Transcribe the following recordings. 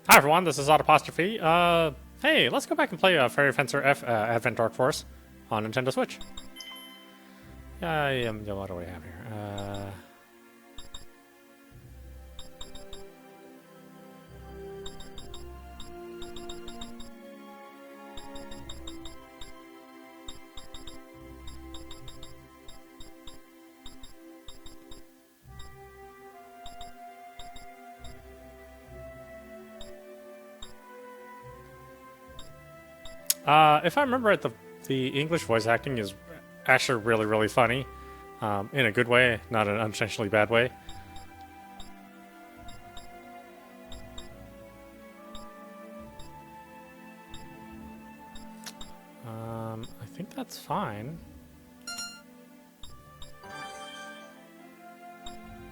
Hi everyone, this is audap. Hey, let's go back and play Fairy Fencer F Advent Dark Force on Nintendo Switch. What do we have here? If I remember right, the English voice acting is actually really funny, in a good way, not an unintentionally bad way. I think that's fine.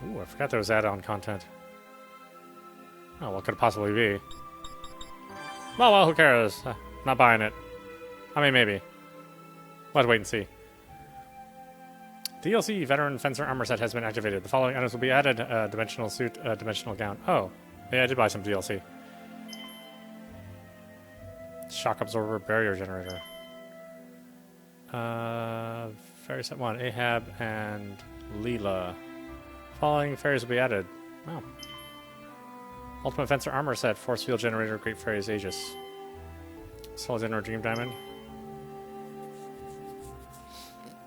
Ooh, I forgot there was add-on content. Oh, what could it possibly be? Well, who cares? Not buying it. I mean, maybe. We'll have to wait and see. DLC Veteran Fencer Armor Set has been activated. The following items will be added. Dimensional Suit, Dimensional Gown. Oh, yeah, I did buy some DLC. Shock Absorber, Barrier Generator. Fairy Set 1, Ahab and Leela. Following fairies will be added. Wow. Ultimate Fencer Armor Set, Force Field Generator, Great Fairies Aegis. Solid Inner Dream Diamond.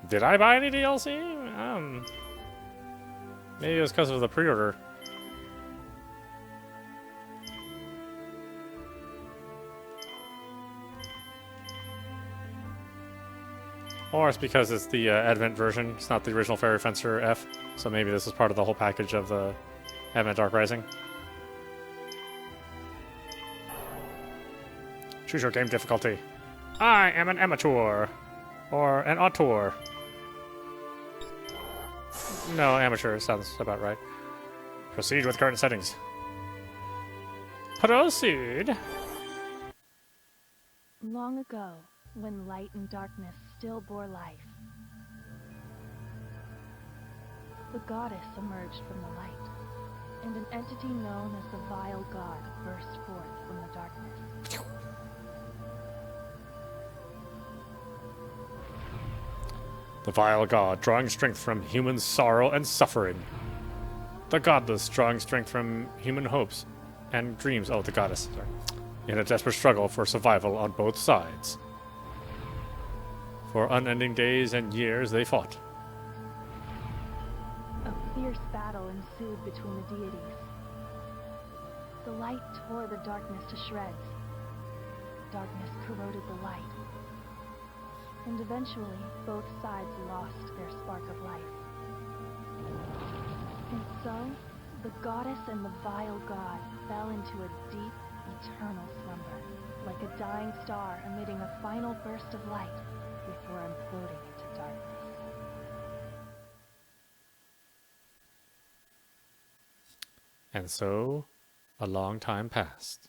Did I buy any DLC? Maybe it was because of the pre-order. Or it's because it's the Advent version. It's not the original Fairy Fencer F. So maybe this is part of the whole package of the Advent Dark Rising. Choose your game difficulty. I am an amateur. Or an auteur. No, amateur sounds about right. Proceed with current settings. Proceed. Long ago, when light and darkness still bore life, the goddess emerged from the light, and an entity known as the Vile God burst forth from the darkness. The Vile God, drawing strength from human sorrow and suffering. The Godless, drawing strength from human hopes and dreams. Oh, the Goddess, sorry. In a desperate struggle for survival on both sides. For unending days and years they fought. A fierce battle ensued between the deities. The light tore the darkness to shreds. Darkness corroded the light. And eventually, both sides lost their spark of life. And so, the goddess and the Vile God fell into a deep, eternal slumber, like a dying star emitting a final burst of light before imploding into darkness. And so, a long time passed.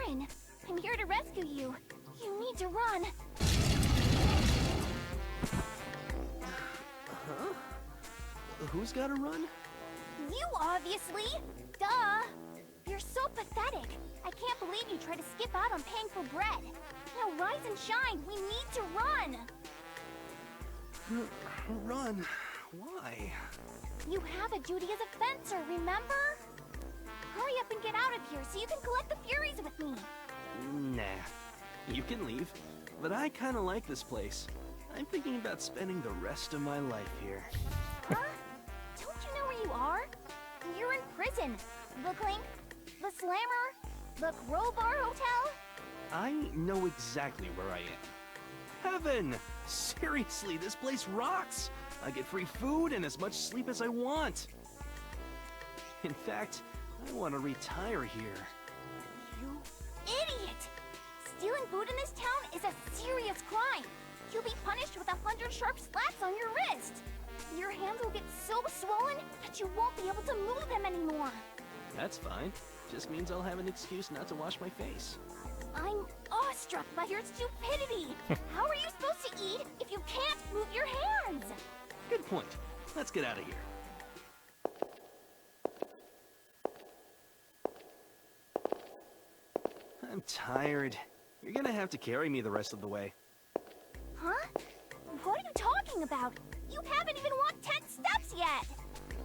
Aaron. I'm here to rescue you. You need to run. Huh? Who's gotta run? You, obviously. Duh. You're so pathetic. I can't believe you tried to skip out on paying for bread. Now rise and shine. We need to run. Run? Why? You have a duty as a fencer, remember? Hurry up and get out of here so you can collect the Furies with me. Nah. You can leave. But I kinda like this place. I'm thinking about spending the rest of my life here. Huh? Don't you know where you are? You're in prison. The Clink, the Slammer, the Crowbar Hotel. I know exactly where I am. Heaven! Seriously, this place rocks! I get free food and as much sleep as I want. In fact, I want to retire here. You idiot! Stealing food in this town is a serious crime. You'll be punished with 100 sharp slats on your wrist. Your hands will get so swollen that you won't be able to move them anymore. That's fine. Just means I'll have an excuse not to wash my face. I'm awestruck by your stupidity. How are you supposed to eat if you can't move your hands? Good point. Let's get out of here. I'm tired. You're gonna have to carry me the rest of the way. Huh? What are you talking about? You haven't even walked 10 steps yet!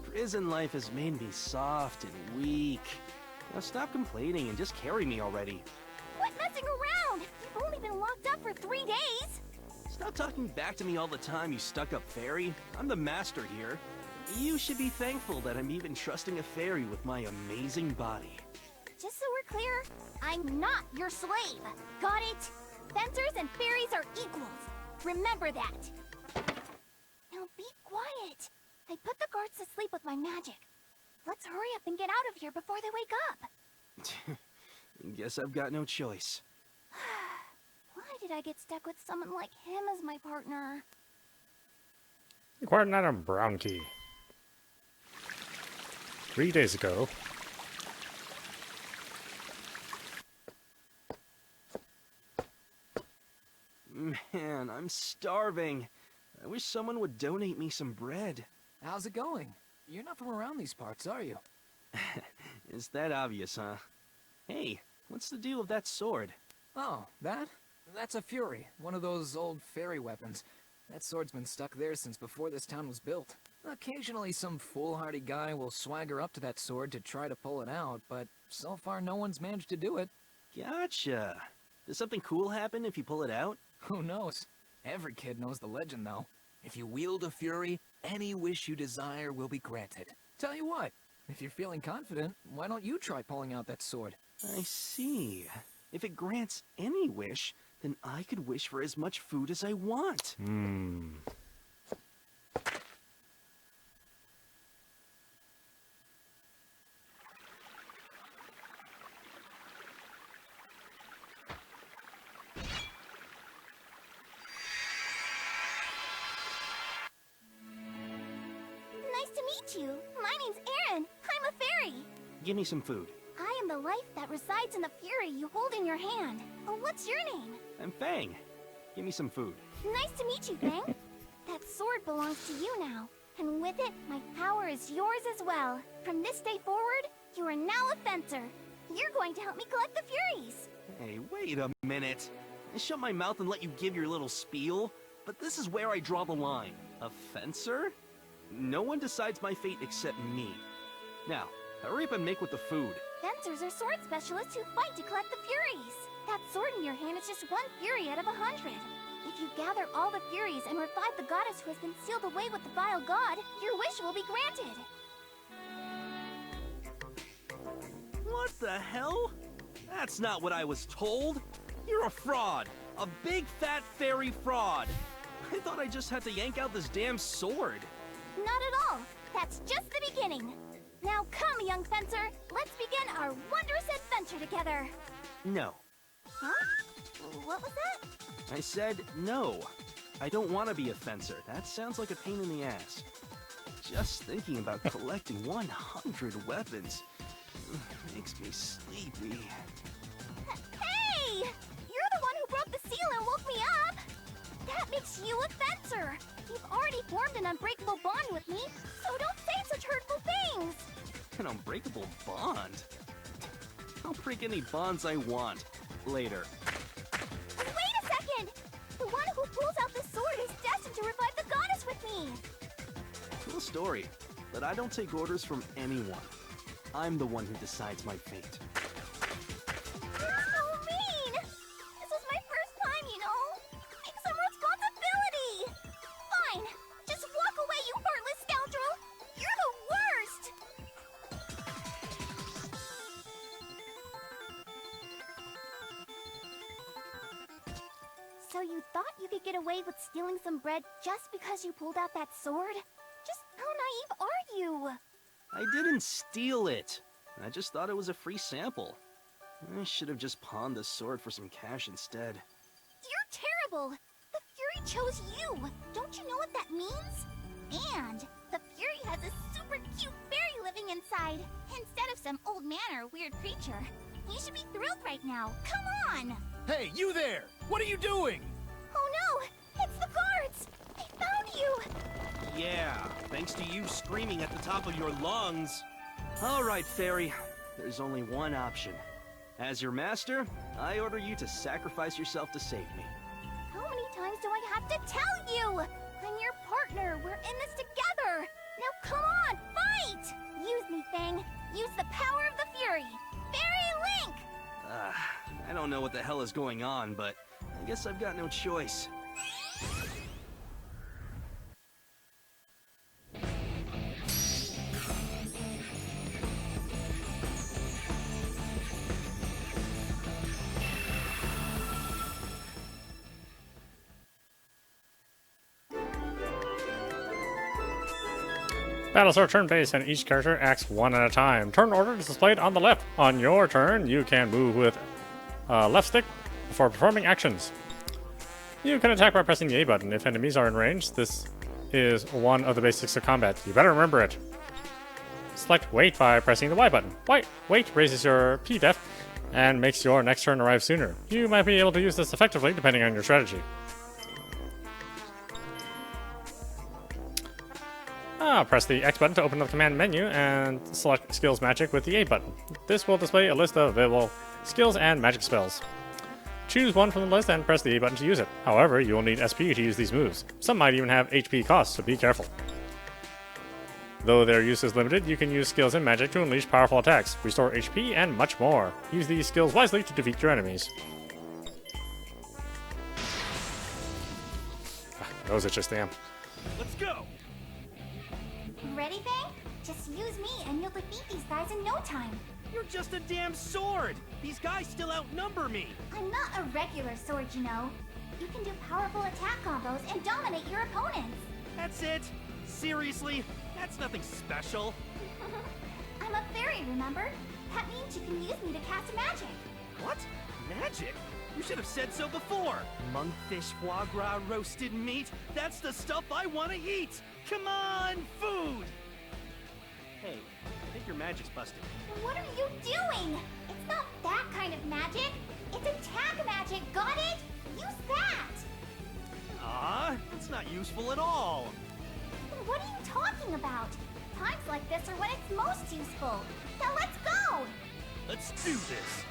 Prison life has made me soft and weak. Now stop complaining and just carry me already. Quit messing around! You've only been locked up for 3 days! Stop talking back to me all the time, you stuck-up fairy. I'm the master here. You should be thankful that I'm even trusting a fairy with my amazing body. Just so we're clear, I'm not your slave. Got it? Fencers and fairies are equals. Remember that. Now be quiet. I put the guards to sleep with my magic. Let's hurry up and get out of here before they wake up. Guess I've got no choice. Why did I get stuck with someone like him as my partner? Acquired an item, brown key. 3 days ago. Man, I'm starving. I wish someone would donate me some bread. How's it going? You're not from around these parts, are you? Is that obvious, huh? Hey, what's the deal with that sword? Oh, that? That's a Fury, one of those old fairy weapons. That sword's been stuck there since before this town was built. Occasionally some foolhardy guy will swagger up to that sword to try to pull it out, but so far no one's managed to do it. Gotcha. Does something cool happen if you pull it out? Who knows? Every kid knows the legend, though. If you wield a Fury, any wish you desire will be granted. Tell you what, if you're feeling confident, why don't you try pulling out that sword? I see. If it grants any wish, then I could wish for as much food as I want. Nice to meet you. My name's Aaron. I'm a fairy. Give me some food. I am the life that resides in the Fury you hold in your hand. Oh, what's your name? I'm Fang. Give me some food. Nice to meet you, Fang. That sword belongs to you now. And with it, my power is yours as well. From this day forward, you are now a fencer. You're going to help me collect the Furies. Hey, wait a minute. I shut my mouth and let you give your little spiel, but this is where I draw the line. A fencer? No one decides my fate except me. Now, hurry up and make with the food. Fencers are sword specialists who fight to collect the Furies. That sword in your hand is just one Fury out of 100. If you gather all the Furies and revive the goddess who has been sealed away with the vile god, your wish will be granted. What the hell? That's not what I was told. You're a fraud. A big fat fairy fraud. I thought I just had to yank out this damn sword. Not at all. That's just the beginning. Now come, young fencer. Let's begin our wondrous adventure together. No. Huh? What was that? I said no. I don't want to be a fencer. That sounds like a pain in the ass. Just thinking about collecting 100 weapons makes me sleepy. makes you a fencer. You've already formed an unbreakable bond with me, so don't say such hurtful things. An unbreakable bond? I'll break any bonds I want. Later. Wait a second! The one who pulls out the sword is destined to revive the goddess with me! Cool story, but I don't take orders from anyone. I'm the one who decides my fate. You're so mean! This was my first time, you know? Take some responsibility! Fine! Just walk away, you heartless scoundrel! You're the worst! So you thought you could get away with stealing some bread just because you pulled out that sword? Just how naive are you? I didn't steal it. I just thought it was a free sample. I should have just pawned the sword for some cash instead. You're terrible! The Fury chose you! Don't you know what that means? And the Fury has a super cute fairy living inside, instead of some old man or weird creature. You should be thrilled right now. Come on! Hey, you there! What are you doing? Oh no! It's the guards! They found you! Yeah, thanks to you screaming at the top of your lungs. All right, Fairy. There's only one option. As your master, I order you to sacrifice yourself to save me. How many times do I have to tell you? I'm your partner. We're in this together. Now come on, fight! Use me, Fang. Use the power of the Fury. Fairy Link! I don't know what the hell is going on, but I guess I've got no choice. Battles are turn-based, and each character acts one at a time. Turn order is displayed on the left. On your turn, you can move with left stick for performing actions. You can attack by pressing the A button. If enemies are in range, this is one of the basics of combat. You better remember it. Select wait by pressing the Y button. Wait raises your P def and makes your next turn arrive sooner. You might be able to use this effectively depending on your strategy. Press the X button to open the command menu and select Skills Magic with the A button. This will display a list of available skills and magic spells. Choose one from the list and press the A button to use it. However, you will need SP to use these moves. Some might even have HP costs, so be careful. Though their use is limited, you can use skills and magic to unleash powerful attacks, restore HP, and much more. Use these skills wisely to defeat your enemies. Those are just damn. Let's go! Ready, Fang? Just use me and you'll defeat these guys in no time. You're just a damn sword! These guys still outnumber me! I'm not a regular sword, you know. You can do powerful attack combos and dominate your opponents. That's it? Seriously? That's nothing special. I'm a fairy, remember? That means you can use me to cast magic. What? Magic? You should have said so before. Monkfish, foie gras, roasted meat. That's the stuff I want to eat. Come on, food! Hey, I think your magic's busted. What are you doing? It's not that kind of magic. It's attack magic, got it? Use that! It's not useful at all. Then what are you talking about? Times like this are when it's most useful. Now let's go! Let's do this.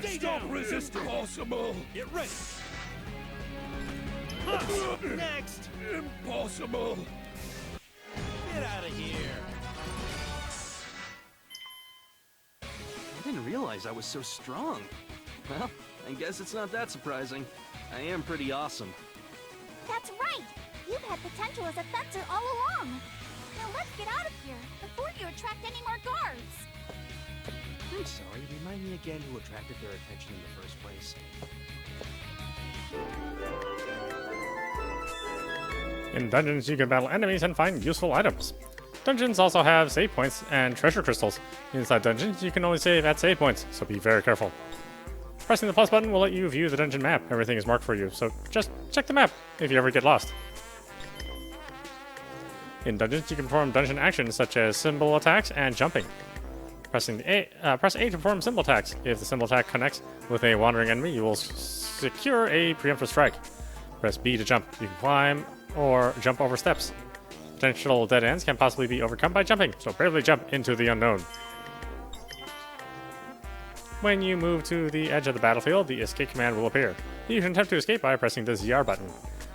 Stay Stop down. resisting! Impossible! Get ready. Next. Impossible! Get out of here. I didn't realize I was so strong. Well, I guess it's not that surprising. I am pretty awesome. That's right! You've had potential as a fencer all along. Now let's get out of here before you attract any more guards. I'm sorry, remind me again who attracted their attention in the first place. In dungeons, you can battle enemies and find useful items. Dungeons also have save points and treasure crystals. Inside dungeons, you can only save at save points, so be very careful. Pressing the plus button will let you view the dungeon map. Everything is marked for you, so just check the map if you ever get lost. In dungeons, you can perform dungeon actions such as symbol attacks and jumping. Press A to perform symbol attacks. If the symbol attack connects with a wandering enemy, you will secure a preemptive strike. Press B to jump. You can climb or jump over steps. Potential dead ends can possibly be overcome by jumping, so bravely jump into the unknown. When you move to the edge of the battlefield, the escape command will appear. You can attempt to escape by pressing the ZR button.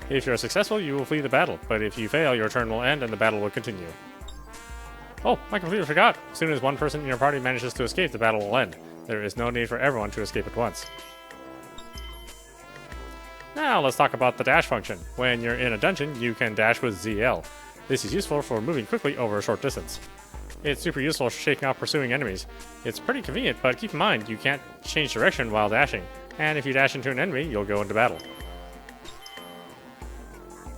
If you're successful, you will flee the battle, but if you fail, your turn will end and the battle will continue. Oh, I completely forgot. As soon as one person in your party manages to escape, the battle will end. There is no need for everyone to escape at once. Now let's talk about the dash function. When you're in a dungeon, you can dash with ZL. This is useful for moving quickly over a short distance. It's super useful for shaking off pursuing enemies. It's pretty convenient, but keep in mind, you can't change direction while dashing. And if you dash into an enemy, you'll go into battle.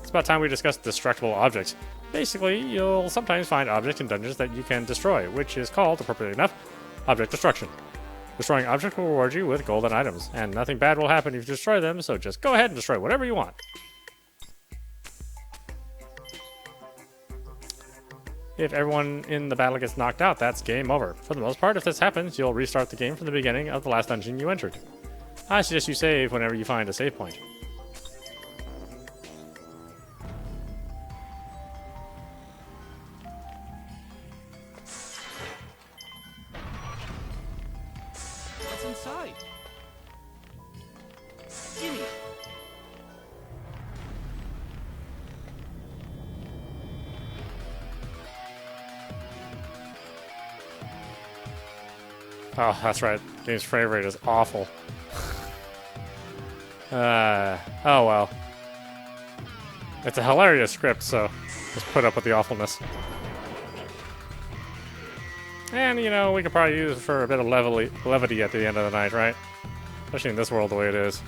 It's about time we discuss destructible objects. Basically, you'll sometimes find objects in dungeons that you can destroy, which is called, appropriately enough, object destruction. Destroying objects will reward you with golden items, and nothing bad will happen if you destroy them, so just go ahead and destroy whatever you want. If everyone in the battle gets knocked out, that's game over. For the most part, if this happens, you'll restart the game from the beginning of the last dungeon you entered. I suggest you save whenever you find a save point. What's inside? Gimme! Oh, that's right. Game's frame rate is awful. Oh well. It's a hilarious script, so just put up with the awfulness. And, you know, we could probably use it for a bit of levity at the end of the night, right? Especially in this world the way it is.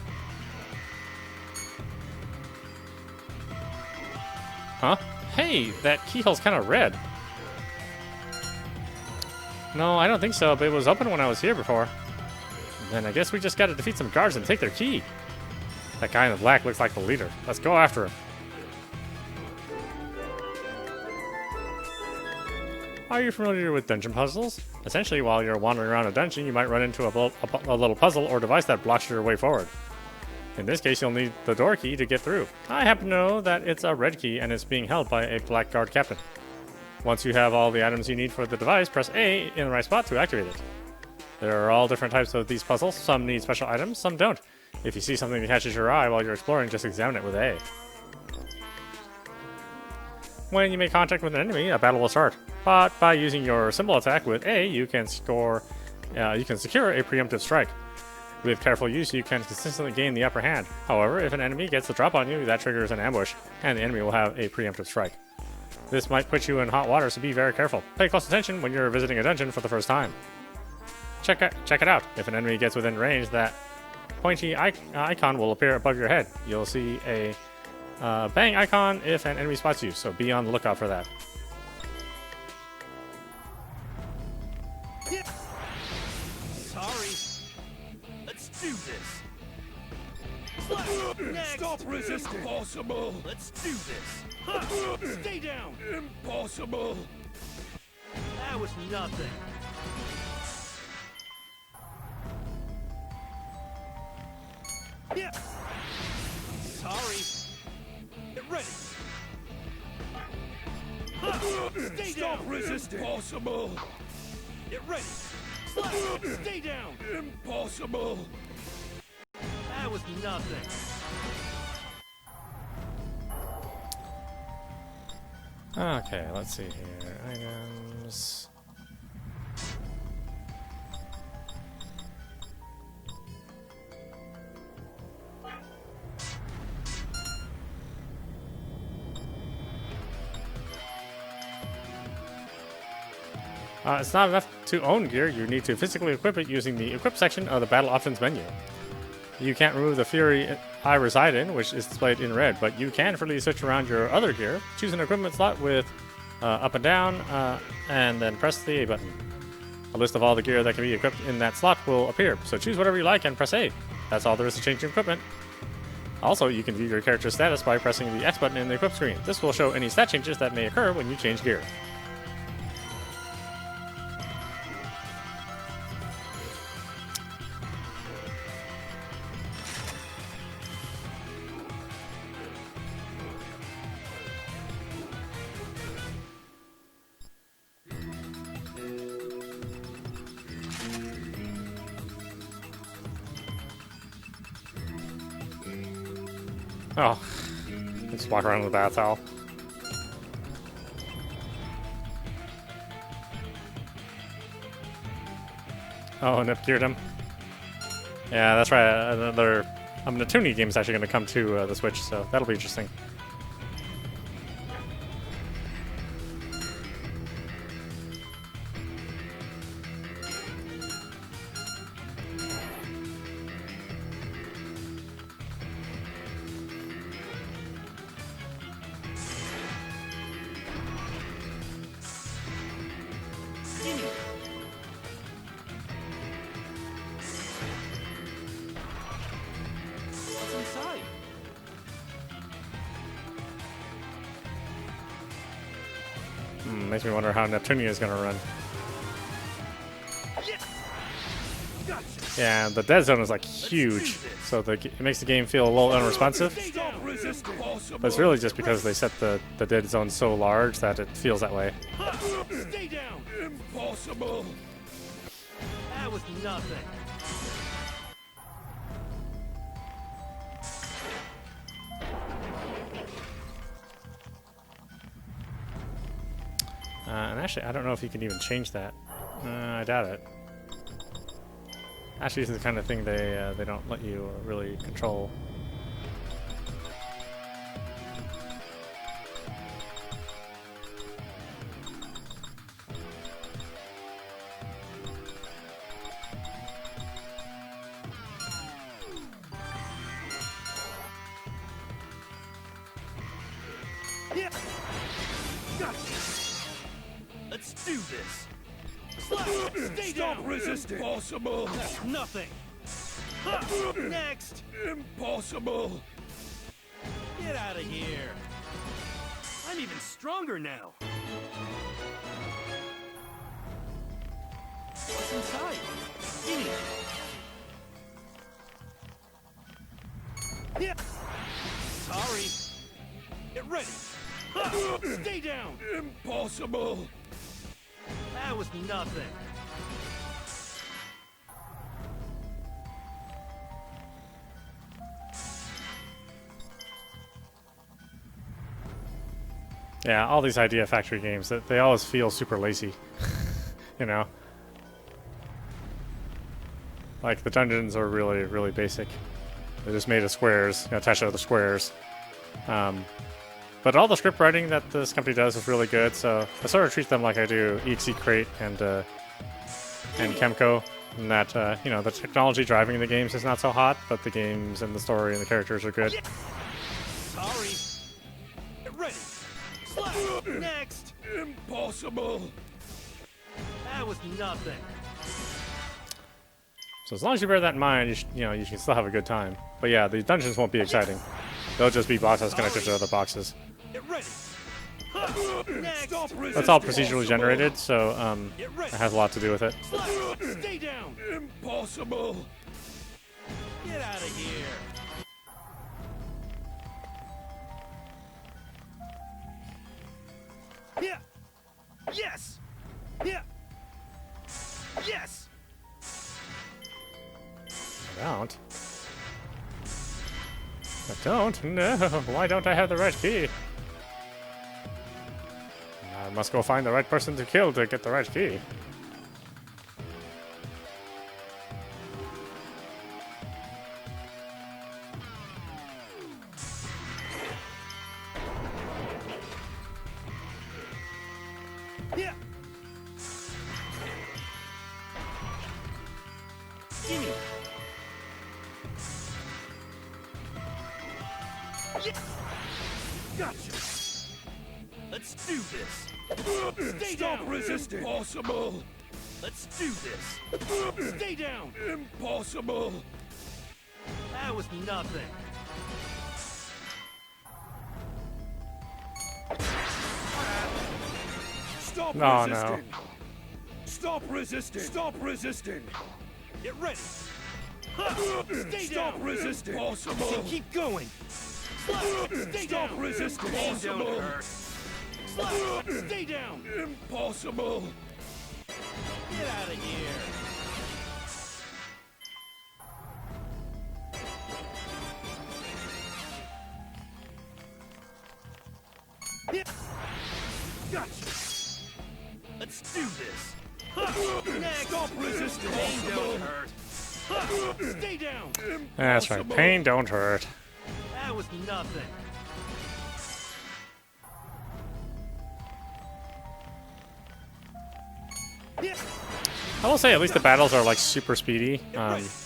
Huh? Hey, that keyhole's kind of red. No, I don't think so, but it was open when I was here before. Then I guess we just gotta defeat some guards and take their key. That guy in the black looks like the leader. Let's go after him. Are you familiar with dungeon puzzles? Essentially, while you're wandering around a dungeon, you might run into a little puzzle or device that blocks your way forward. In this case, you'll need the door key to get through. I happen to know that it's a red key and it's being held by a black guard captain. Once you have all the items you need for the device, press A in the right spot to activate it. There are all different types of these puzzles. Some need special items, some don't. If you see something that catches your eye while you're exploring, just examine it with A. When you make contact with an enemy, a battle will start. But by using your symbol attack with A, you can secure a preemptive strike. With careful use, you can consistently gain the upper hand. However, if an enemy gets the drop on you, that triggers an ambush, and the enemy will have a preemptive strike. This might put you in hot water, so be very careful. Pay close attention when you're visiting a dungeon for the first time. Check it out. If an enemy gets within range, that pointy icon will appear above your head. You'll see a bang icon if an enemy spots you, so be on the lookout for that. Sorry. Let's do this. Next. Stop resisting! Impossible! Let's do this. Huh. Stay down. Impossible! That was nothing. Yeah. Sorry. Get ready. Huh. Stay Stop down. resisting! Impossible! Get ready. Stay down. Impossible! That was nothing. Okay, let's see here. Items. It's not enough to own gear. You need to physically equip it using the Equip section of the Battle Options menu. You can't remove the Fury I reside in, which is displayed in red, but you can freely switch around your other gear. Choose an equipment slot with up and down, and then press the A button. A list of all the gear that can be equipped in that slot will appear, so choose whatever you like and press A. That's all there is to changing equipment. Also, you can view your character's status by pressing the X button in the equip screen. This will show any stat changes that may occur when you change gear. Oh, just walk around with a bath towel. Oh, and it cured him. Yeah, that's right. Another Natuni game is actually going to come to the Switch, so that'll be interesting. What's inside? Makes me wonder how Neptunia is going to run. Yeah. Gotcha. Yeah, the dead zone is like huge, so it makes the game feel a little unresponsive. Stop resisting. Impossible. But it's really just because they set the dead zone so large that it feels that way. Stay down! Impossible. That was nothing. And actually, I don't know if you can even change that. I doubt it. Actually, this is the kind of thing they don't let you really control. Yeah. Gotcha. Let's do this. Slash. Stay Stop down. resisting. Impossible. That's nothing. Ha. Next. Impossible. Get out of here. I'm even stronger now. What's inside? Gimme. Yeah. Sorry. Get ready. Ha. Stay down. Impossible. That was nothing. Yeah, all these Idea Factory games, they always feel super lazy. You know? Like, the dungeons are really, really basic. They're just made of squares, you know, attached to other squares. But all the script writing that this company does is really good, so I sort of treat them like I do EXE Crate and Chemco, in that, you know, the technology driving the games is not so hot, but the games and the story and the characters are good. Sorry. Get ready. Slash. Next. Impossible. That was nothing. So as long as you bear that in mind, you can still have a good time. But yeah, the dungeons won't be exciting. They'll just be boxes connected to other boxes. Get ready. Ha. Next. Stop resisting. That's all procedurally generated, so Get it ready. has a lot to do with it. Slash. Stay down. Impossible. Get out of here. Yeah. Yes. Yeah. Yes. I don't. No. Why don't I have the right key? I must go find the right person to kill to get the right key. Yeah. Gimme. Yeah. Gotcha. Let's do this. Stay Stop down. resisting. Impossible. Let's do this. Stay down. Impossible. That was nothing. Stop Oh, no. resisting. Stop resisting. Stop resisting. Get ready. Ha. Stay Stop down. resisting. Impossible. Keep going. Slash. Stay Stop down. resisting. Pain don't Impossible. hurt. Slash. Stay down. Impossible. Get out of here. Gotcha. Let's do this. Huh. Next. Stop resisting. Pain don't hurt. Huh. Stay down. That's right. Pain don't hurt. That was nothing. I will say at least the battles are like super speedy.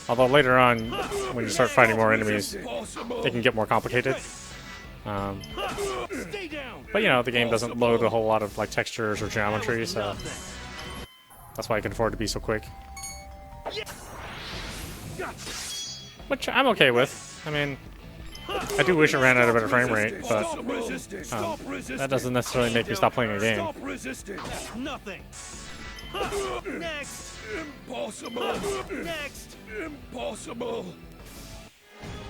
Although later on, when you start fighting more enemies, they can get more complicated. Stay down. But you know, the game doesn't load a whole lot of like textures or geometry, so Nothing. that's why I can afford to be so quick. Gotcha. Which I'm okay with. I mean, I do wish it ran at a better frame rate, but Stop resisting. Stop resisting. that doesn't necessarily make me stop playing a game. Stop resisting. Nothing. Huh. Next. Impossible. Next. Impossible.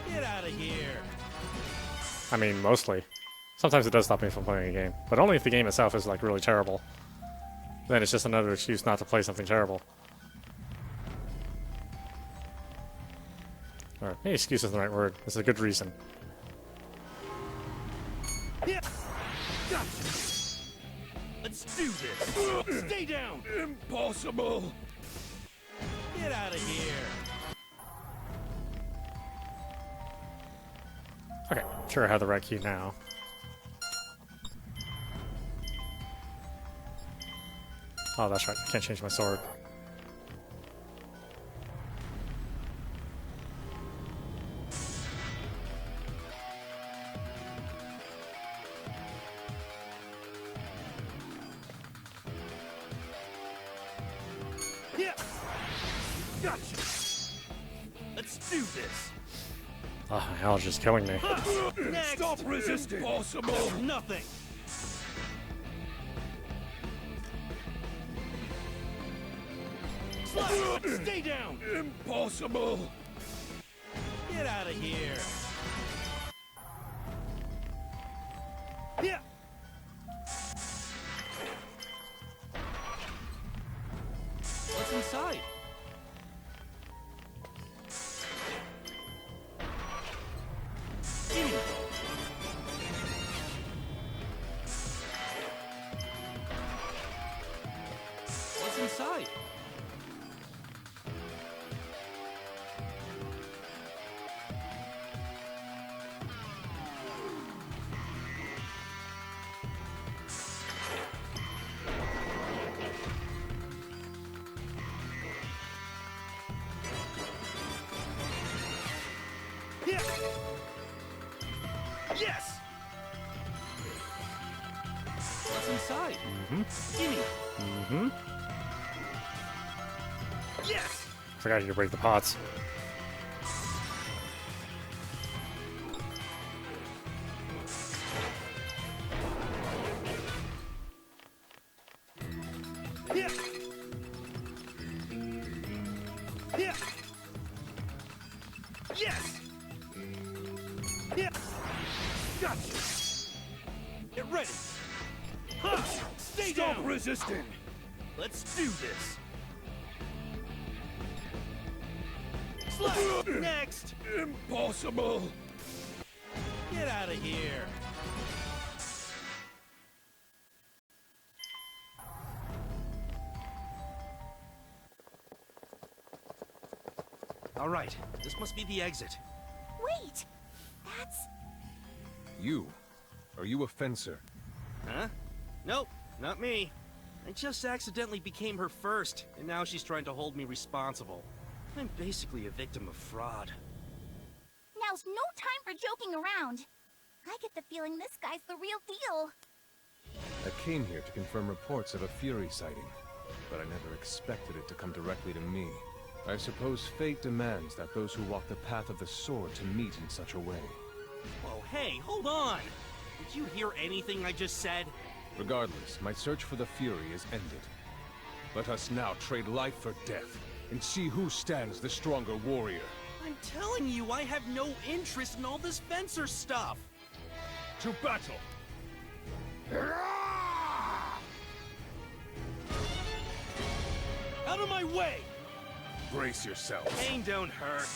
Get out of here. I mean, mostly. Sometimes it does stop me from playing a game, but only if the game itself is like really terrible. Then it's just another excuse not to play something terrible. Or maybe excuse isn't the right word. It's a good reason. Yeah. Gotcha. Let's do this. Stay down. Impossible. Get out of here. Okay, sure I have the right key now. Oh, that's right. I can't change my sword. Yeah. Gotcha. Let's do this. Oh, my allergy's killing me. Next. Stop resisting. Impossible. Nothing. Slash. Stay down. Impossible. Get out of here. Yeah. What's inside? Gimme. What's inside? Yeah. Yes. What's inside? Gimme. Mm-hmm. Yes. Forgot you to break the pots. Yeah. Yeah. Yes. Yeah. Gotcha. Get ready. Huh. Stay Stop down. resisting. Let's do this. Slash. Next. Impossible. Get out of here. All right, this must be the exit. Wait! That's... You? Are you a fencer? Huh? Nope, not me. I just accidentally became her first, and now she's trying to hold me responsible. I'm basically a victim of fraud. Now's no time for joking around. I get the feeling this guy's the real deal. I came here to confirm reports of a Fury sighting, but I never expected it to come directly to me. I suppose fate demands that those who walk the path of the sword to meet in such a way. Whoa, hey, hold on! Did you hear anything I just said? Regardless, my search for the Fury is ended. Let us now trade life for death, and see who stands the stronger warrior. I'm telling you, I have no interest in all this fencer stuff! To battle. Out of my way! Brace yourself. Pain don't hurt.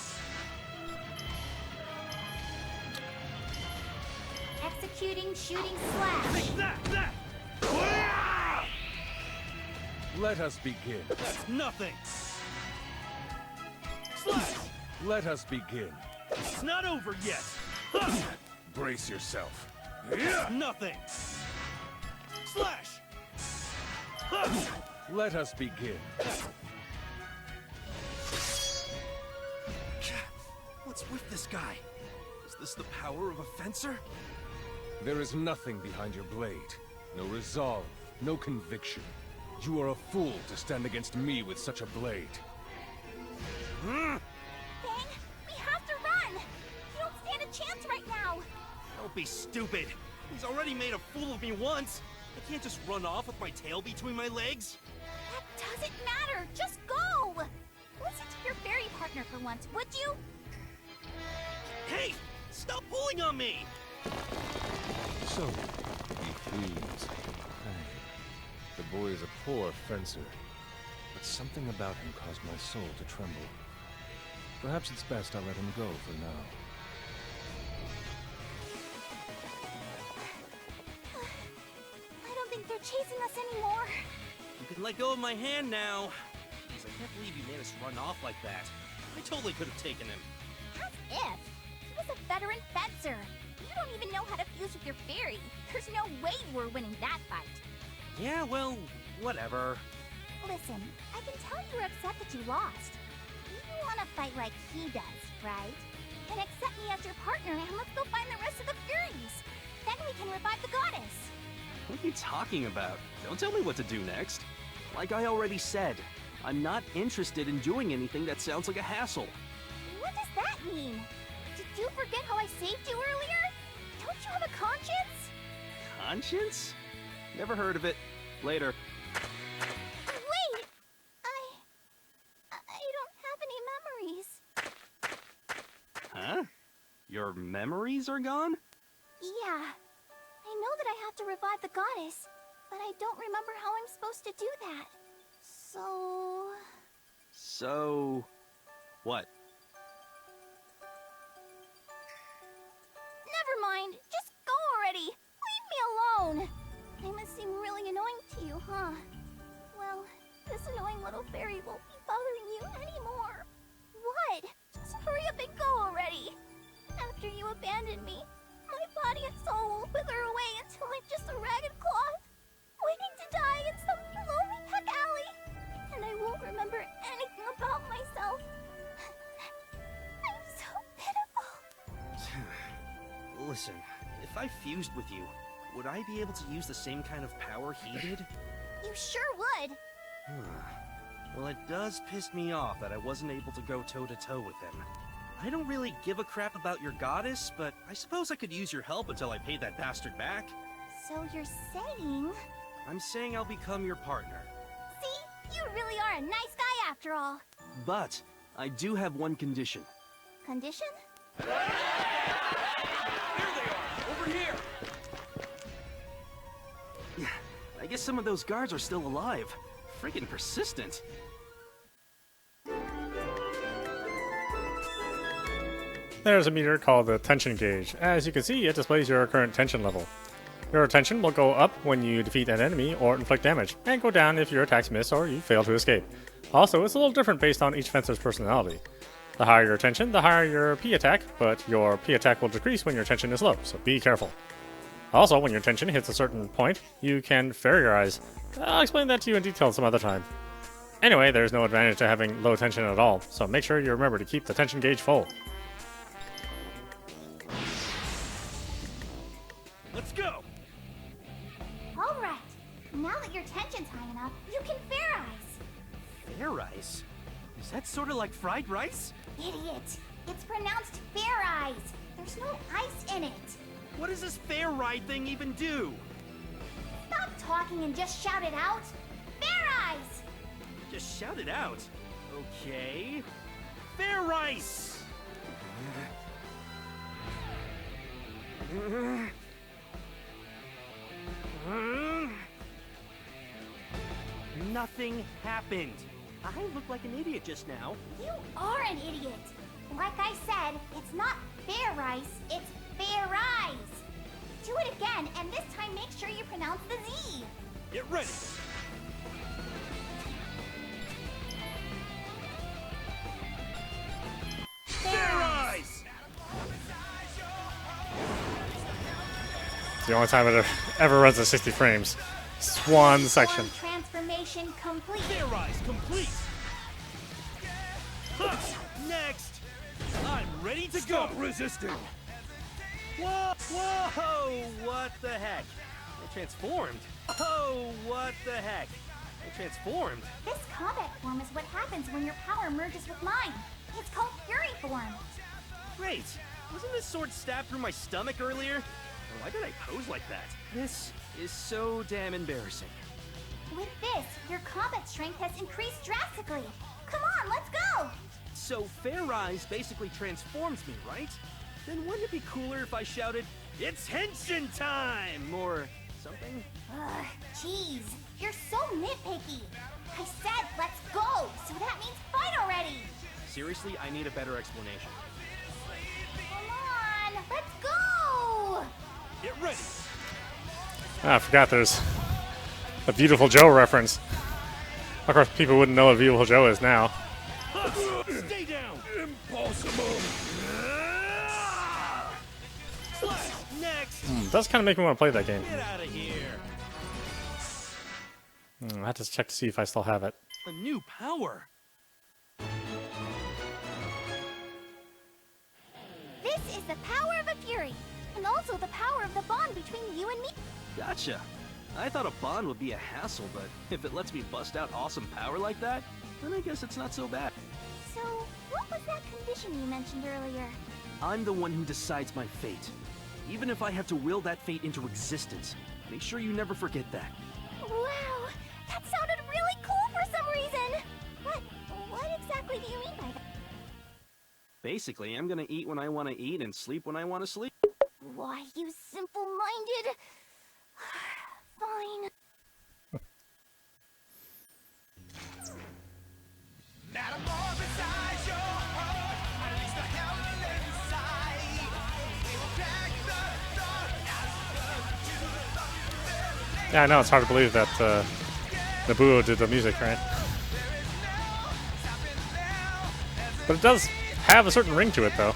Execute Executing shooting slash. Take that! That! Let us begin. That's nothing! Slash! Let us begin. It's not over yet! Huh. Brace yourself. It's nothing! Slash! Huh. Let us begin. What's with this guy? Is this the power of a fencer? There is nothing behind your blade. No resolve, no conviction. You are a fool to stand against me with such a blade. Fang, we have to run! You don't stand a chance right now! Don't be stupid! He's already made a fool of me once! I can't just run off with my tail between my legs! That doesn't matter! Just go! Listen to your fairy partner for once, would you? Hey! Stop pulling on me! So, be pleased. Fang. The boy is a poor fencer, but something about him caused my soul to tremble. Perhaps it's best I let him go for now. I don't think they're chasing us anymore. You can let go of my hand now. Jeez, I can't believe you managed to run off like that. I totally could have taken him. As if. He was a veteran fencer. You don't even know how to fuse with your fairy. There's no way you were winning that fight. Yeah, well, whatever. Listen, I can tell you're upset that you lost. You want to fight like he does, right? Then accept me as your partner and let's go find the rest of the Furies. Then we can revive the goddess. What are you talking about? Don't tell me what to do next. Like I already said, I'm not interested in doing anything that sounds like a hassle. What does that mean? Did you forget how I saved you earlier? Don't you have a conscience? Conscience? Never heard of it. Later. Wait! I don't have any memories. Huh? Your memories are gone? Yeah. I know that I have to revive the goddess, but I don't remember how I'm supposed to do that. So... what? Never mind. Just go already. Leave me alone. I must seem really annoying to you, huh? Well, this annoying little fairy won't be bothering you anymore. What? Just hurry up and go already. After you abandon me, my body and soul will wither away until I'm just a ragged cloth, waiting to die in some lonely back alley. And I won't remember anything about myself. I'm so pitiful. Listen, if I fused with you, would I be able to use the same kind of power he did? You sure would. Well, it does piss me off that I wasn't able to go toe-to-toe with him. I don't really give a crap about your goddess, but I suppose I could use your help until I pay that bastard back. So you're saying... I'm saying I'll become your partner. See? You really are a nice guy after all. But I do have one condition. Condition? Here they are! Over here! I guess some of those guards are still alive. Friggin' persistent. There's a meter called the tension gauge. As you can see, it displays your current tension level. Your tension will go up when you defeat an enemy or inflict damage, and go down if your attacks miss or you fail to escape. Also, it's a little different based on each fencer's personality. The higher your tension, the higher your P attack, but your P attack will decrease when your tension is low, so be careful. Also, when your tension hits a certain point, you can Fairize. I'll explain that to you in detail some other time. Anyway, there's no advantage to having low tension at all, so make sure you remember to keep the tension gauge full. Let's go! Alright. Now that your tension's high enough, you can Fairize. Fairize? Is that sort of like fried rice? Idiot. It's pronounced Fairize. There's no ice in it. What does this fair ride thing even do? Stop talking and just shout it out. Fairize! Just shout it out. Okay. Fair rice! Nothing happened. I looked like an idiot just now. You are an idiot. Like I said, it's not Fairize, it's Fairize. Do it again, and this time make sure you pronounce the Z. Get ready. Fairize! It's the only time it ever runs at 60 frames. It's one section. Form transformation complete. Fairize complete! Huh, next! I'm ready to Stop go! resisting! Whoa! Whoa! What the heck? They transformed. Oh, what the heck? They transformed. This combat form is what happens when your power merges with mine. It's called Fury form. Great! Wasn't this sword stabbed through my stomach earlier? Or why did I pose like that? This is so damn embarrassing. With this, your combat strength has increased drastically. Come on, let's go! So Fairize basically transforms me, right? Then wouldn't it be cooler if I shouted, "It's henshin time!" or something? Ugh, jeez, you're so nitpicky. I said let's go, so that means fight already. Seriously, I need a better explanation. Come on, let's go! Get ready! Ah, I forgot there's a Beautiful Joe reference. Of course, people wouldn't know what Beautiful Joe is now. Stay down! Impossible! Slash! Next! It does kind of make me want to play that game. Get out of here! I have to check to see if I still have it. A new power! This is the power of a Fury, and also the power of the bond between you and me. Gotcha. I thought a bond would be a hassle, but if it lets me bust out awesome power like that, then I guess it's not so bad. So, what was that condition you mentioned earlier? I'm the one who decides my fate. Even if I have to will that fate into existence, make sure you never forget that. Wow, that sounded really cool for some reason. What exactly do you mean by that? Basically, I'm gonna eat when I want to eat and sleep when I want to sleep. Why, you simple-minded... Fine. Yeah, I know, it's hard to believe that Nobuo did the music, right? But it does have a certain ring to it, though.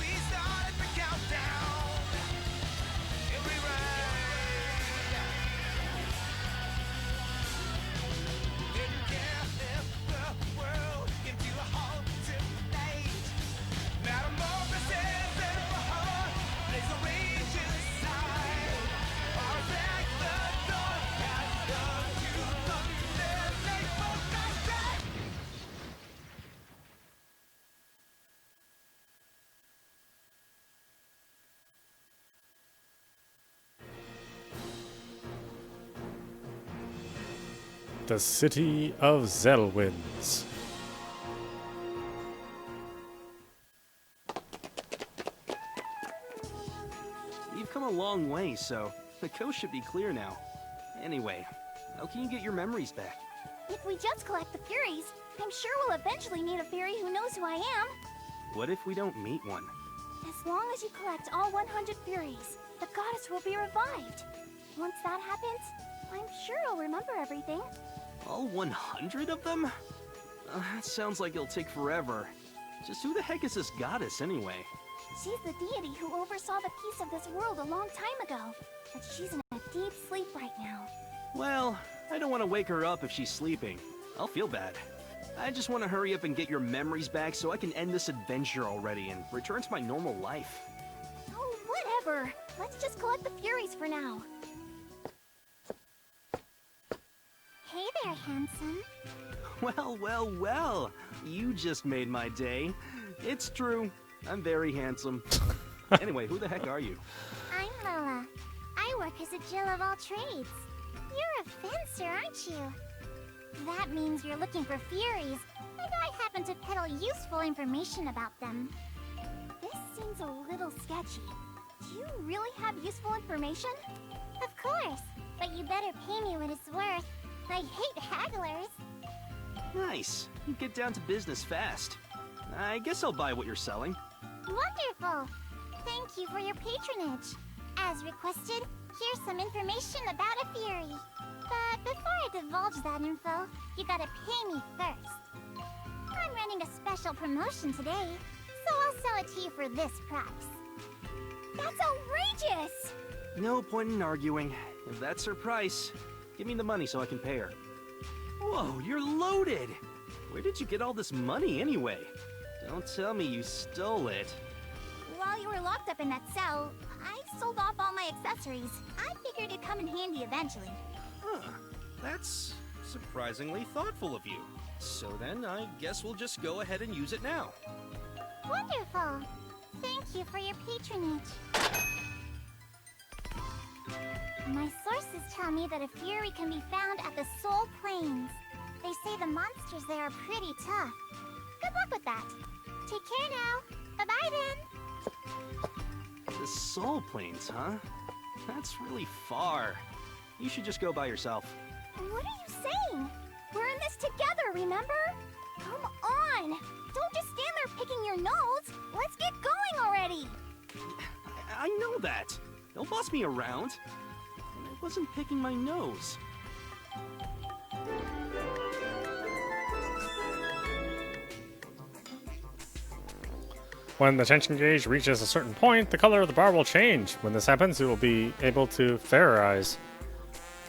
The City of Zelwynds. You've come a long way, so the coast should be clear now. Anyway, how can you get your memories back? If we just collect the Furies, I'm sure we'll eventually meet a fairy who knows who I am. What if we don't meet one? As long as you collect all 100 Furies, the goddess will be revived. Once that happens, I'm sure I'll remember everything. All 100 of them? That sounds like it'll take forever. Just who the heck is this goddess, anyway? She's the deity who oversaw the peace of this world a long time ago. But she's in a deep sleep right now. Well, I don't want to wake her up if she's sleeping. I'll feel bad. I just want to hurry up and get your memories back so I can end this adventure already and return to my normal life. Oh, whatever. Let's just collect the Furies for now. Hey there, handsome. Well. You just made my day. It's true. I'm very handsome. Anyway, who the heck are you? I'm Lola. I work as a Jill of all trades. You're a fencer, aren't you? That means you're looking for Furies, and I happen to peddle useful information about them. This seems a little sketchy. Do you really have useful information? Of course, but you better pay me what it's worth. I hate hagglers. Nice. You get down to business fast. I guess I'll buy what you're selling. Wonderful. Thank you for your patronage. As requested, here's some information about a Fury. But before I divulge that info, you gotta pay me first. I'm running a special promotion today, so I'll sell it to you for this price. That's outrageous! No point in arguing. If that's her price, give me the money so I can pay her. Whoa, you're loaded! Where did you get all this money anyway? Don't tell me you stole it. While you were locked up in that cell, I sold off all my accessories. I figured it'd come in handy eventually. Huh. That's surprisingly thoughtful of you. So then, I guess we'll just go ahead and use it now. Wonderful! Thank you for your patronage. My sources tell me that a Fury can be found at the Soul Plains. They say the monsters there are pretty tough. Good luck with that. Take care now. Bye-bye then. The Soul Plains, huh? That's really far. You should just go by yourself. What are you saying? We're in this together, remember? Come on! Don't just stand there picking your nose. Let's get going already. I know that. Don't boss me around. And I wasn't picking my nose. When the tension gauge reaches a certain point, the color of the bar will change. When this happens, you will be able to Fairize.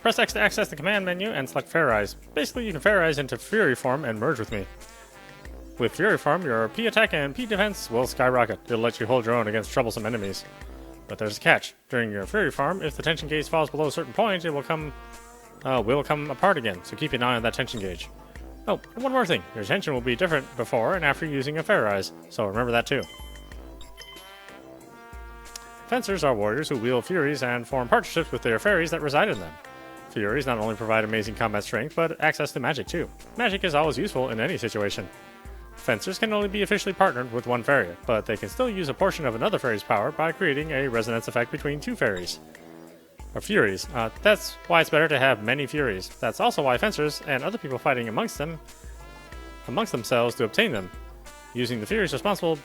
Press X to access the command menu and select Fairize. Basically, you can Fairize into Fury form and merge with me. With Fury form, your P attack and P defense will skyrocket. It'll let you hold your own against troublesome enemies. But there's a catch. During your Fury form, if the tension gauge falls below a certain point, it will come apart again, so keep an eye on that tension gauge. Oh, and one more thing. Your tension will be different before and after using a Fairize, so remember that too. Fencers are warriors who wield Furies and form partnerships with their fairies that reside in them. Furies not only provide amazing combat strength, but access to magic too. Magic is always useful in any situation. Fencers can only be officially partnered with one fairy, but they can still use a portion of another fairy's power by creating a resonance effect between two fairies. Or Furies. That's why it's better to have many Furies. That's also why fencers and other people fighting amongst themselves to obtain them. Using the Furies responsibly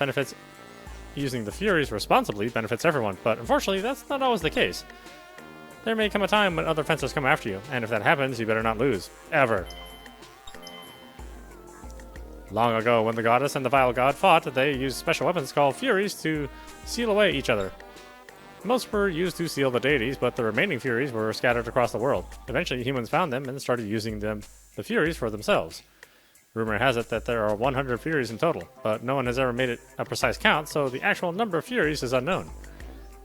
benefits everyone, but unfortunately that's not always the case. There may come a time when other fencers come after you, and if that happens, you better not lose. Ever. Long ago, when the goddess and the vile god fought, they used special weapons called Furies to seal away each other. Most were used to seal the deities, but the remaining Furies were scattered across the world. Eventually, humans found them and started using the Furies for themselves. Rumor has it that there are 100 Furies in total, but no one has ever made it a precise count, so the actual number of Furies is unknown.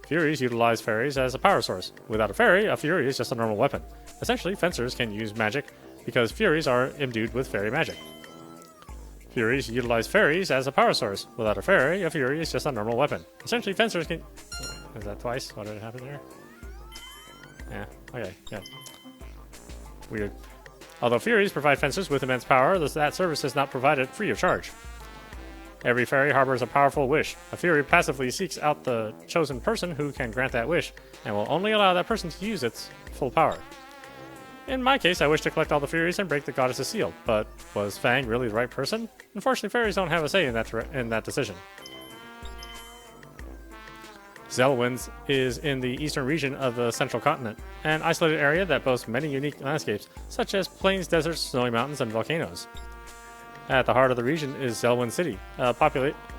Furies utilize fairies as a power source. Without a fairy, a Fury is just a normal weapon. Essentially, fencers can use magic because Furies are imbued with fairy magic. Furies utilize fairies as a power source. Without a fairy, a Fury is just a normal weapon. Essentially, fencers can... Is that twice? What did happen there? Yeah, okay, yeah. Weird. Although Furies provide fencers with immense power, that service is not provided free of charge. Every fairy harbors a powerful wish. A Fury passively seeks out the chosen person who can grant that wish, and will only allow that person to use its full power. In my case, I wish to collect all the Furies and break the goddess's seal, but was Fang really the right person? Unfortunately, fairies don't have a say in that decision. Zelwynds is in the eastern region of the central continent, an isolated area that boasts many unique landscapes, such as plains, deserts, snowy mountains, and volcanoes. At the heart of the region is Zelwyn City.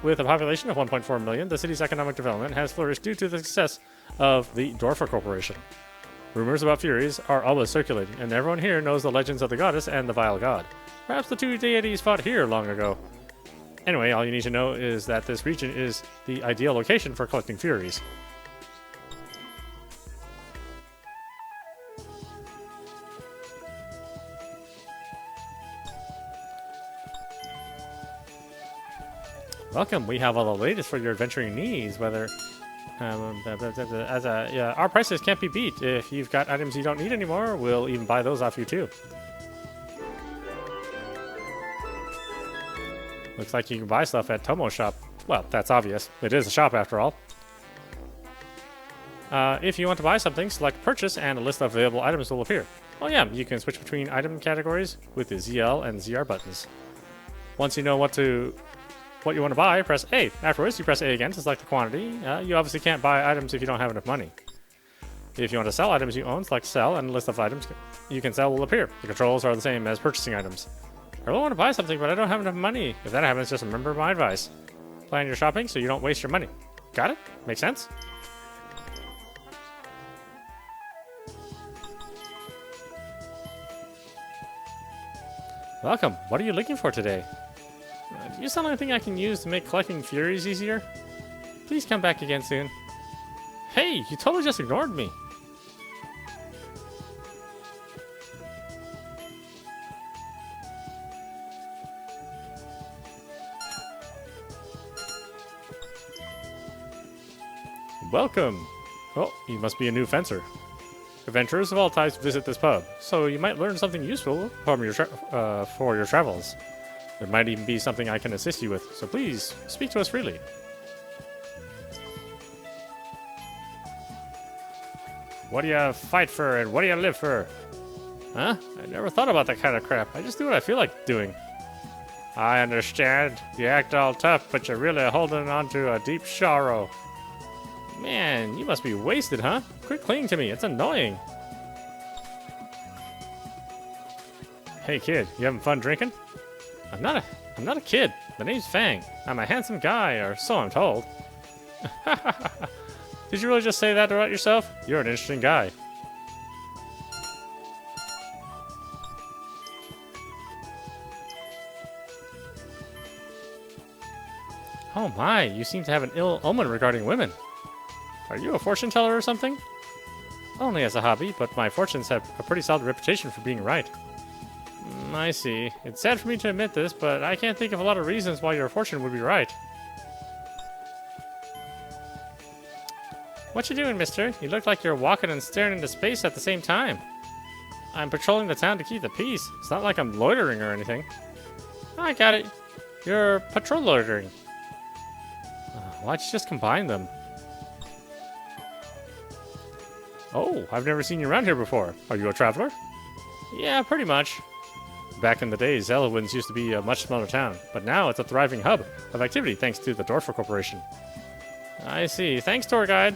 With a population of 1.4 million, the city's economic development has flourished due to the success of the Dorfer Corporation. Rumors about Furies are always circulating, and everyone here knows the legends of the goddess and the vile god. Perhaps the two deities fought here long ago. Anyway, all you need to know is that this region is the ideal location for collecting Furies. Welcome, we have all the latest for your adventuring needs, whether... our prices can't be beat. If you've got items you don't need anymore, we'll even buy those off you too. Looks like you can buy stuff at Tomo's shop. Well, that's obvious. It is a shop after all. If you want to buy something, select purchase and a list of available items will appear. Oh yeah, you can switch between item categories with the ZL and ZR buttons. Once you know what you want to buy, press A. Afterwards, you press A again to select the quantity. You obviously can't buy items if you don't have enough money. If you want to sell items you own, select sell, and a list of items you can sell will appear. The controls are the same as purchasing items. I really want to buy something, but I don't have enough money. If that happens, just remember my advice. Plan your shopping so you don't waste your money. Got it? Makes sense? Welcome. What are you looking for today? Do you sell anything I can use to make collecting Furies easier? Please come back again soon. Hey, you totally just ignored me. Welcome. Oh, you must be a new fencer. Adventurers of all types visit this pub, so you might learn something useful from your for your travels. There might even be something I can assist you with, so please speak to us freely. What do you fight for and what do you live for? Huh? I never thought about that kind of crap. I just do what I feel like doing. I understand. You act all tough, but you're really holding on to a deep sorrow. Man, you must be wasted, huh? Quit clinging to me. It's annoying. Hey, kid. You having fun drinking? I'm not a kid. My name's Fang. I'm a handsome guy, or so I'm told. Did you really just say that about yourself? You're an interesting guy. Oh my, you seem to have an ill omen regarding women. Are you a fortune teller or something? Only as a hobby, but my fortunes have a pretty solid reputation for being right. I see. It's sad for me to admit this, but I can't think of a lot of reasons why your fortune would be right. What you doing, mister? You look like you're walking and staring into space at the same time. I'm patrolling the town to keep the peace. It's not like I'm loitering or anything. I got it. You're patrol loitering. Why'd you just combine them? Oh, I've never seen you around here before. Are you a traveler? Yeah, pretty much. Back in the day, Zelowinds used to be a much smaller town, but now it's a thriving hub of activity thanks to the Dorfer Corporation. I see. Thanks, tour guide.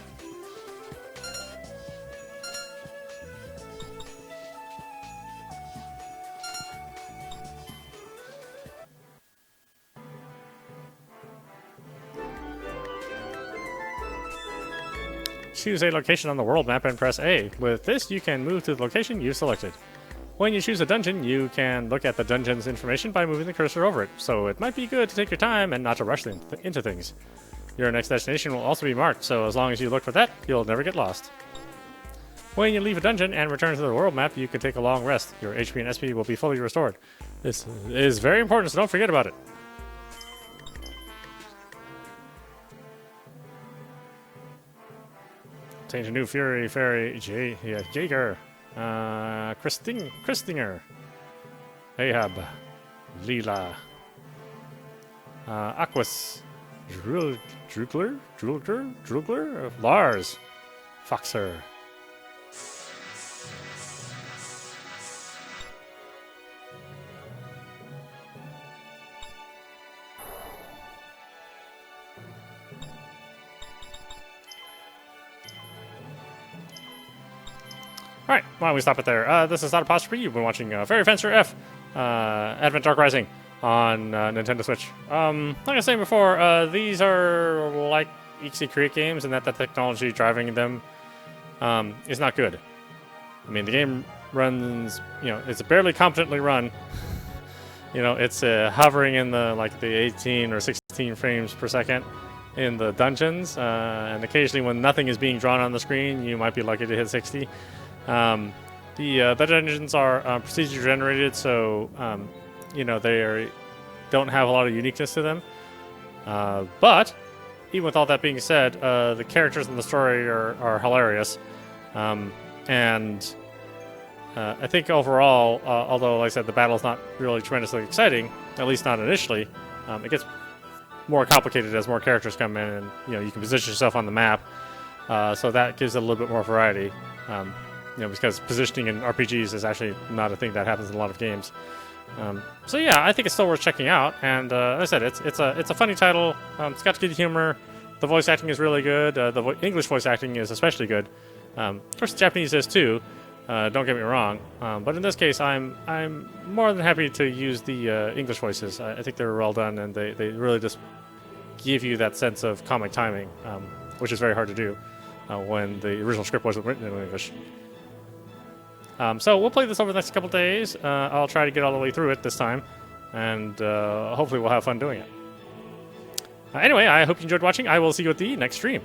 Choose a location on the world map and press A. With this, you can move to the location you've selected. When you choose a dungeon, you can look at the dungeon's information by moving the cursor over it, so it might be good to take your time and not to rush into things. Your next destination will also be marked, so as long as you look for that, you'll never get lost. When you leave a dungeon and return to the world map, you can take a long rest. Your HP and SP will be fully restored. This is very important, so don't forget about it. Change a new Fury, Fairy, Jaeger, Christinger, Ahab, Leela, Aquas, Drugler, Lars, Foxer. Alright, why don't we stop it there? This is audap. You've been watching Fairy Fencer F, Advent Dark Rising on Nintendo Switch. Like I was saying before, these are like EXE Create games, and that the technology driving them is not good. I mean, the game runs, it's barely competently run. It's hovering in the 18 or 16 frames per second in the dungeons, and occasionally when nothing is being drawn on the screen, you might be lucky to hit 60. The dungeons are procedure generated, so they don't have a lot of uniqueness to them. But even with all that being said, the characters in the story are hilarious, and I think overall, although like I said the battle's not really tremendously exciting, at least not initially, it gets more complicated as more characters come in, and you can position yourself on the map, so that gives it a little bit more variety. Because positioning in RPGs is actually not a thing that happens in a lot of games. So yeah, I think it's still worth checking out. And like I said, it's a funny title. It's got good humor. The voice acting is really good. The English voice acting is especially good. Of course, Japanese is too. Don't get me wrong, but in this case, I'm more than happy to use the English voices. I think they're well done, and they really just give you that sense of comic timing, which is very hard to do when the original script wasn't written in English. So we'll play this over the next couple days. I'll try to get all the way through it this time, and hopefully we'll have fun doing it. Anyway, I hope you enjoyed watching. I will see you at the next stream.